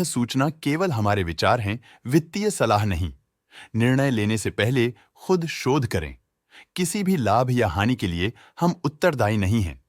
सूचना केवल हमारे विचार हैं, वित्तीय सलाह नहीं। निर्णय लेने से पहले खुद शोध करें। किसी भी लाभ या हानि के लिए हम उत्तरदायी नहीं हैं।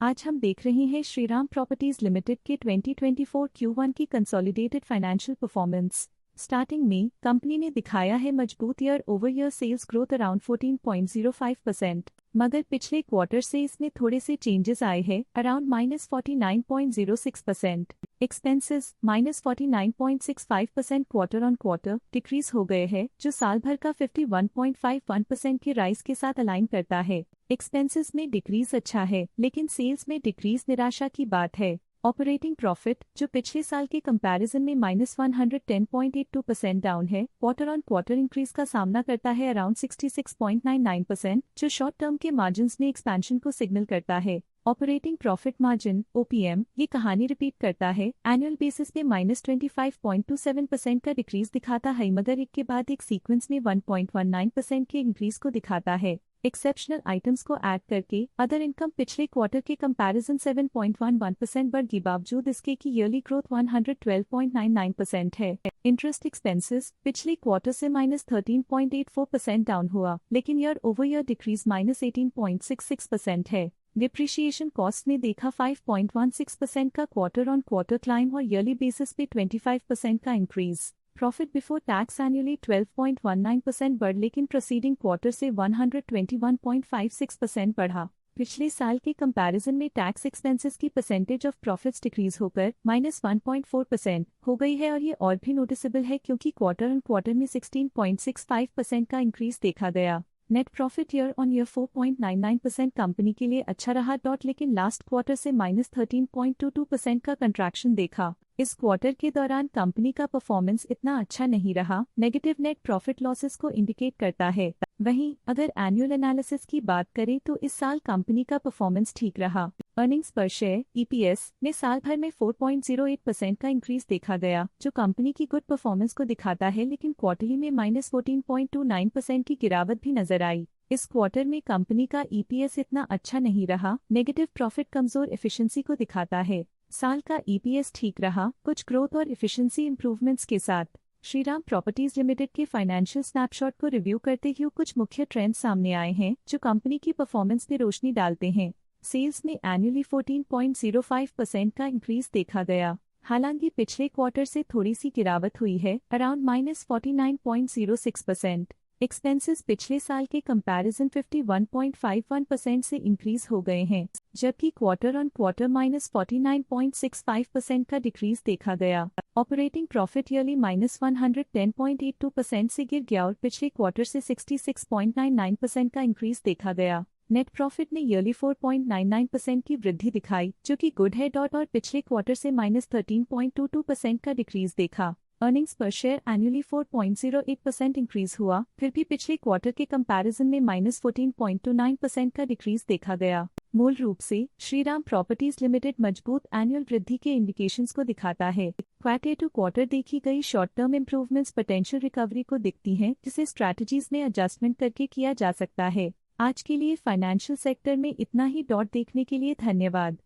आज हम देख रहे हैं श्रीराम प्रॉपर्टीज लिमिटेड के 2024 Q1 की कंसोलिडेटेड फाइनेंशियल परफॉर्मेंस। स्टार्टिंग में कंपनी ने दिखाया है मजबूत year over year sales growth around 14.05%, मगर पिछले क्वार्टर से इसमें थोड़े से चेंजेस आए हैं around -49.06%। Expenses -49.65% quarter on quarter decrease हो गए हैं, जो साल भर का 51.51% के राइज के साथ अलाइन करता है। एक्सपेंसेस में डिक्रीज अच्छा है, लेकिन सेल्स में डिक्रीज निराशा की बात है। ऑपरेटिंग प्रॉफिट, जो पिछले साल के कंपैरिजन में -110.82% डाउन है, क्वार्टर ऑन क्वार्टर इंक्रीज का सामना करता है अराउंड 66.99%, जो शॉर्ट टर्म के मार्जिन्स में एक्सपेंशन को सिग्नल करता है। ऑपरेटिंग प्रॉफिट मार्जिन (OPM) ये कहानी रिपीट करता है, एनुअल बेसिस पे -25.27% का डिक्रीज दिखाता है, मगर एक के बाद एक सीक्वेंस में 1.19% के इंक्रीज को दिखाता है। एक्सेप्शनल आइटम्स को ऐड करके अदर इनकम पिछले क्वार्टर के कंपैरिजन 7.11% बढ़ी, बावजूद इसके की ईयरली ग्रोथ 112.99% है। इंटरेस्ट एक्सपेंसेस पिछले क्वार्टर से -13.84% डाउन हुआ, लेकिन ईयर ओवर ईयर डिक्रीज -18.66% है। डिप्रिशिएशन कॉस्ट ने देखा 5.16% का क्वार्टर ऑन क्वार्टर क्लाइम और ईयरली बेसिस पे 25% का increase. Profit before tax annually 12.19% बढ़, लेकिन प्रोसीडिंग क्वार्टर से 121.56% बढ़ा। पिछले साल के कंपैरिजन में टैक्स एक्सपेंसेस की परसेंटेज ऑफ प्रॉफिट्स डिक्रीज होकर -1.4% हो गई है, और ये और भी नोटिसेबल है क्योंकि क्वार्टर ऑन क्वार्टर में 16.65% का इंक्रीज देखा गया। Net profit year on year 4.99% company के लिए अच्छा रहा, लेकिन लास्ट क्वार्टर से -13.22% का कंट्रैक्शन देखा। इस क्वार्टर के दौरान कंपनी का परफॉर्मेंस इतना अच्छा नहीं रहा, नेगेटिव नेट प्रॉफिट लॉसेस को इंडिकेट करता है। वहीं अगर एनुअल एनालिसिस की बात करें तो इस साल कंपनी का परफॉर्मेंस ठीक रहा। अर्निंग्स पर शेयर (EPS) में साल भर में 4.08% का इंक्रीज देखा गया, जो कंपनी की गुड परफॉर्मेंस को दिखाता है, लेकिन क्वार्टरली में -14.29% की गिरावट भी नजर आई। इस क्वार्टर में कंपनी का EPS इतना अच्छा नहीं रहा, नेगेटिव प्रॉफिट कमजोर एफिशिएंसी को दिखाता है। साल का EPS ठीक रहा, कुछ ग्रोथ और एफिशिएंसी इंप्रूवमेंट्स के साथ। श्रीराम प्रॉपर्टीज लिमिटेड के फाइनेंशियल स्नैपशॉट को रिव्यू करते हुए कुछ मुख्य ट्रेंड्स सामने आए हैं, जो कंपनी की परफॉर्मेंस पे रोशनी डालते हैं। सेल्स में एनुअली 14.05% का इंक्रीज देखा गया, हालांकि पिछले क्वार्टर से थोड़ी सी गिरावट हुई है अराउंड -49.06%। एक्सपेंसेस पिछले साल के कंपैरिजन 51.51% से इंक्रीज हो गए हैं, जबकि क्वार्टर ऑन क्वार्टर -49.65% का डिक्रीज देखा गया। ऑपरेटिंग प्रॉफिट ईयरली -110.82% से गिर गया और पिछले क्वार्टर से 66.99% का इंक्रीज देखा गया। नेट प्रॉफिट ने ईयरली 4.99% की वृद्धि दिखाई, जो कि गुड है, और पिछले क्वार्टर से -13.22% का डिक्रीज देखा। अर्निंग्स पर शेयर एनुअली 4.08% इंक्रीज हुआ, फिर भी पिछले क्वार्टर के कंपैरिजन में -14.29% का डिक्रीज देखा गया। मूल रूप से श्रीराम प्रॉपर्टीज लिमिटेड मजबूत एनुअल वृद्धि के इंडिकेशंस को दिखाता है। क्वार्टर टू क्वार्टर देखी गई short term improvements potential recovery को दिखती हैं, जिसे स्ट्रैटेजीज में एडजस्टमेंट करके किया जा सकता है। आज के लिए फाइनेंशियल सेक्टर में इतना ही। देखने के लिए धन्यवाद।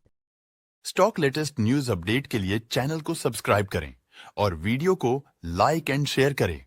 स्टॉक लेटेस्ट न्यूज अपडेट के लिए चैनल को सब्सक्राइब करें और वीडियो को लाइक एंड शेयर करें।